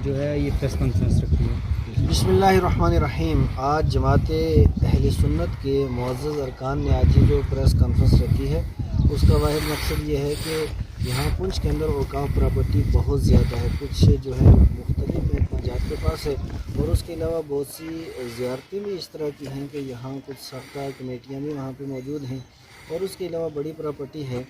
جو ہے یہ پریس کانفرنس رکھی ہے۔ بسم اللہ الرحمن الرحیم۔ آج جماعت اہل سنت کے معزز ارکان نے آج یہ جو پریس کانفرنس رکھی ہے اس کا واحد مقصد یہ ہے کہ یہاں پنچ کے اندر اوقاف پراپرٹی بہت زیادہ ہے، کچھ جو ہے مختلف احتجاجات کے پاس ہے، اور اس کے علاوہ بہت سی زیارتیں بھی اس طرح کی ہیں کہ یہاں کچھ سرکار کمیٹیاں بھی وہاں پہ موجود ہیں، اور اس کے علاوہ بڑی پراپرٹی ہے۔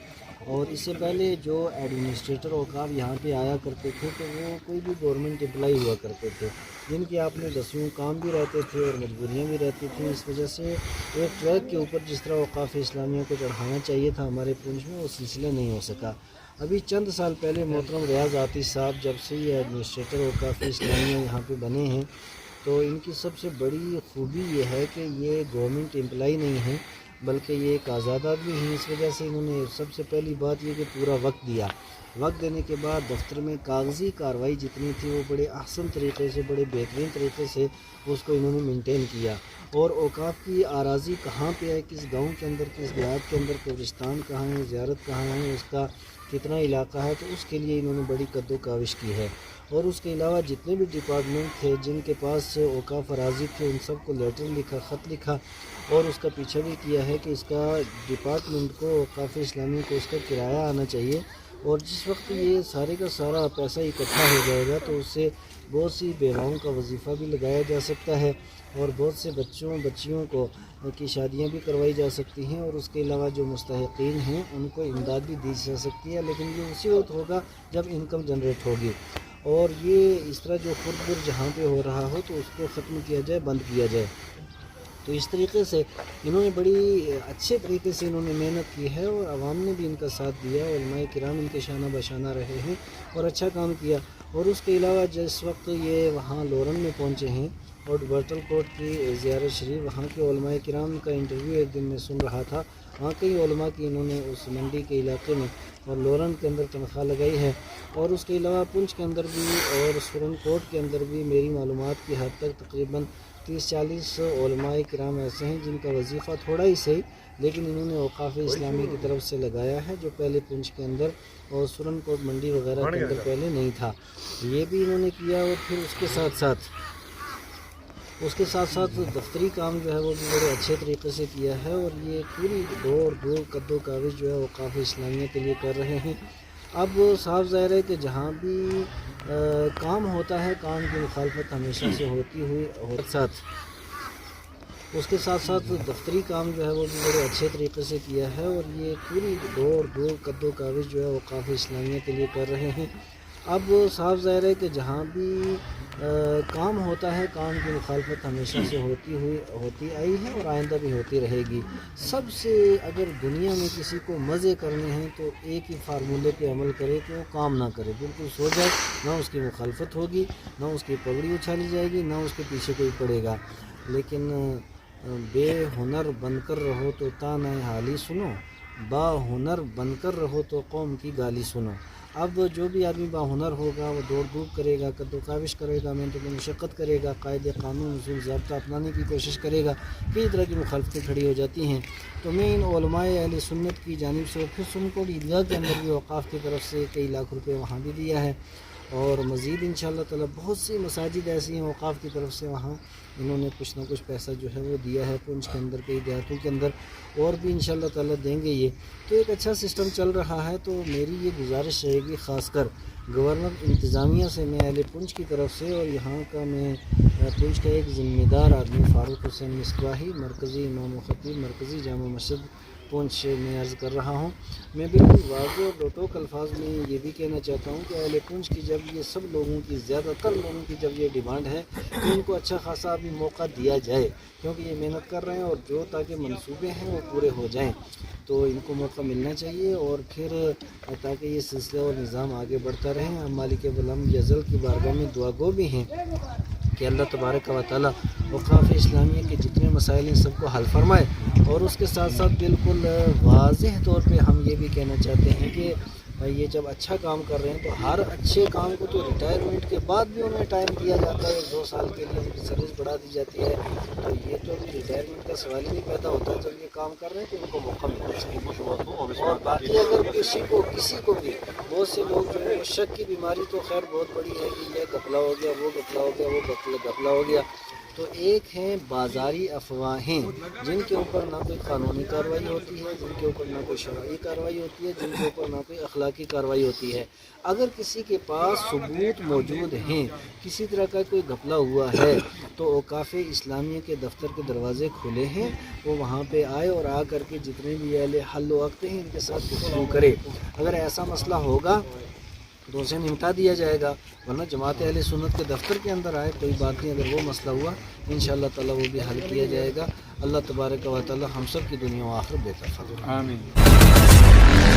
اور اس سے پہلے جو ایڈمنسٹریٹر اوقاف یہاں پہ آیا کرتے تھے تو وہ کوئی بھی گورنمنٹ امپلائی ہوا کرتے تھے، جن کے آپ میں دسیوں کام بھی رہتے تھے اور مجبوریاں بھی رہتی تھیں۔ اس وجہ سے ایک ٹریک کے اوپر جس طرح اوقاف اسلامیہ کو چڑھانا چاہیے تھا ہمارے پنچ میں، وہ سلسلہ نہیں ہو سکا۔ ابھی چند سال پہلے محترم ریاض عاطف صاحب جب سے یہ ایڈمنسٹریٹر اوقاف اسلامیہ یہاں پہ بنے ہیں تو ان کی سب سے بڑی خوبی یہ ہے کہ یہ گورنمنٹ امپلائی نہیں ہیں بلکہ یہ ایک آزاد آدمی ہیں۔ اس وجہ سے انہوں نے سب سے پہلی بات یہ کہ پورا وقت دیا، وقت دینے کے بعد دفتر میں کاغذی کارروائی جتنی تھی وہ بڑے احسن طریقے سے، بڑے بہترین طریقے سے اس کو انہوں نے مینٹین کیا۔ اور اوقاف کی اراضی کہاں پہ ہے، کس گاؤں کے اندر، کس دیہات کے اندر، قبرستان کہاں ہے، زیارت کہاں ہے، اس کا کتنا علاقہ ہے، تو اس کے لیے انہوں نے بڑی کد و کاوش کی ہے۔ اور اس کے علاوہ جتنے بھی ڈپارٹمنٹ تھے جن کے پاس اوقاف اراضی تھے ان سب کو لیٹر لکھا، خط لکھا، اور اس کا پیچھا بھی کیا ہے کہ اس کا ڈپارٹمنٹ کو اوقاف اسلامی کو اس کا کرایہ آنا چاہیے، اور جس وقت یہ سارے کا سارا پیسہ اکٹھا ہو جائے گا تو اس سے بہت سی بیواؤں کا وظیفہ بھی لگایا جا سکتا ہے، اور بہت سے بچیوں کو کی شادیاں بھی کروائی جا سکتی ہیں، اور اس کے علاوہ جو مستحقین ہیں ان کو امداد بھی دی جا سکتی ہے، لیکن یہ اسی وقت ہوگا جب انکم جنریٹ ہوگی۔ اور یہ اس طرح جو خرد بر جہاں پہ ہو رہا ہو تو اس کو ختم کیا جائے، بند کیا جائے۔ تو اس طریقے سے انہوں نے بڑی اچھے طریقے سے انہوں نے محنت کی ہے، اور عوام نے بھی ان کا ساتھ دیا، علماء کرام ان کے شانہ بشانہ رہے ہیں اور اچھا کام کیا۔ اور اس کے علاوہ جس وقت یہ وہاں لورن میں پہنچے ہیں اور برٹل کوٹ کی زیارت شریف، وہاں کے علماء کرام کا انٹرویو ایک دن میں سن رہا تھا، وہاں کئی علماء کی انہوں نے اس منڈی کے علاقے میں اور لورن کے اندر تنخواہ لگائی ہے۔ اور اس کے علاوہ پنچ کے اندر بھی اور سورن کوٹ کے اندر بھی میری معلومات کی حد تک تقریباً 30-40 علماء کرام ایسے ہیں جن کا وظیفہ تھوڑا ہی صحیح لیکن انہوں نے اوقاف اسلامی کی طرف سے لگایا ہے، جو پہلے پنچ کے اندر اور سورن کوٹ منڈی وغیرہ کے اندر پہلے نہیں تھا، یہ بھی انہوں نے کیا۔ اور پھر اس کے ساتھ دفتری کام جو ہے وہ بھی بڑے اچھے طریقے سے کیا ہے، اور یہ پوری دور قد و کاوش جو ہے اوقاف اسلامیہ کے لیے کر رہے ہیں۔ اب صاف ظاہر ہے کہ جہاں بھی کام ہوتا ہے کام کی مخالفت ہمیشہ سے ہوتی ہوئی، اور اس کے ساتھ دفتری کام جو ہے وہ بھی بڑے اچھے طریقے سے کیا ہے، اور یہ پوری دور قد و کاوش جو ہے اوقاف اسلامیہ کے لیے کر رہے ہیں۔ اب صاف ظاہر ہے کہ جہاں بھی کام ہوتا ہے کام کی مخالفت ہمیشہ سے ہوتی آئی ہے اور آئندہ بھی ہوتی رہے گی۔ سب سے اگر دنیا میں کسی کو مزے کرنے ہیں تو ایک ہی فارمولے پہ عمل کرے کہ وہ کام نہ کرے، بالکل سو جائے، نہ اس کی مخالفت ہوگی، نہ اس کی پگڑی اچھالی جائے گی، نہ اس کے پیچھے کوئی پڑے گا۔ لیکن بے ہنر بن کر رہو تو تانۂ حالی سنو، با ہنر بن کر رہو تو قوم کی گالی سنو۔ اب جو بھی آدمی با ہنر ہوگا وہ دوڑ دھوپ کرے گا، کد و کاوش کرے گا، محنت و مشقت کرے گا، قاعدے قانون اصول ضابطہ اپنانے کی کوشش کرے گا، کئی طرح کی مخالفتیں کھڑی ہو جاتی ہیں۔ تو میں ان علماء اہل سنت کی جانب سے پھر سن کو عیدگاہ کے اندر بھی اوقاف کی طرف سے کئی لاکھ روپے وہاں بھی دیا ہے، اور مزید انشاءاللہ تعالی بہت سی مساجد ایسی ہیں اوقاف کی طرف سے وہاں انہوں نے کچھ نہ کچھ پیسہ جو ہے وہ دیا ہے، پنچ کے اندر کئی دیہاتوں کے اندر اور بھی انشاءاللہ تعالی دیں گے۔ یہ تو ایک اچھا سسٹم چل رہا ہے۔ تو میری یہ گزارش رہے گی خاص کر گورنر انتظامیہ سے، میں اہل پنچ کی طرف سے، اور یہاں کا میں پنچ کا ایک ذمہ دار آدمی فاروق حسین مصباحی، مرکزی امام و خطیب مرکزی جامع مسجد پنچ میں عرض کر رہا ہوں، میں بالکل واضح اور روٹوک الفاظ میں یہ بھی کہنا چاہتا ہوں کہ اہل پنچ کی جب یہ سب لوگوں کی، زیادہ تر لوگوں کی جب یہ ڈیمانڈ ہے کہ ان کو اچھا خاصا ابھی موقع دیا جائے، کیونکہ یہ محنت کر رہے ہیں اور جو تاکہ منصوبے ہیں وہ پورے ہو جائیں تو ان کو موقع ملنا چاہیے، اور پھر تاکہ یہ سلسلہ اور نظام آگے بڑھتا رہے۔ ہم مالک بلند ازل کی بارگاہ میں دعا گو بھی ہیں کہ اللہ تبارک و تعالی اوقاف اسلامیہ کے جتنے مسائل ہیں سب کو حل فرمائے، اور اس کے ساتھ بالکل واضح طور پہ ہم یہ بھی کہنا چاہتے ہیں کہ بھائی یہ جب اچھا کام کر رہے ہیں تو ہر اچھے کام کو تو ریٹائرمنٹ کے بعد بھی انہیں ٹائم دیا جاتا ہے، 2 سال کے لیے ان کی سروس بڑھا دی جاتی ہے، تو یہ تو ابھی ریٹائرمنٹ کا سوال ہی نہیں پیدا ہوتا، جب یہ کام کر رہے ہیں تو ان کو موقع ملنا چاہیے۔ اور باقی اگر کسی کو بھی بہت سے لوگ جو ہے شک کی بیماری تو خیر بہت بڑی ہے کہ یہ گھپلا ہو گیا، وہ گھپلا ہو گیا، وہ گھپلا ہو گیا، تو ایک ہیں بازاری افواہیں جن کے اوپر نہ کوئی قانونی کارروائی ہوتی ہے، جن کے اوپر نہ کوئی شرعی کارروائی ہوتی ہے، جن کے اوپر نہ کوئی اخلاقی کارروائی ہوتی ہے۔ اگر کسی کے پاس ثبوت موجود ہیں، کسی طرح کا کوئی گھپلا ہوا ہے، تو اوقاف اسلامیہ کے دفتر کے دروازے کھلے ہیں، وہ وہاں پہ آئے اور آ کر کے جتنے بھی اہل حل و عقد ہیں ان کے ساتھ گفتگو کرے۔ اگر ایسا مسئلہ ہوگا تو اسے نمٹا دیا جائے گا، ورنہ جماعت اہل سنت کے دفتر کے اندر آئے، کوئی بات نہیں، اگر وہ مسئلہ ہوا انشاءاللہ تعالیٰ وہ بھی حل کیا جائے گا۔ اللہ تبارک و تعالیٰ ہم سب کی دنیا و آخرت بہتر فرمائے۔ آمین۔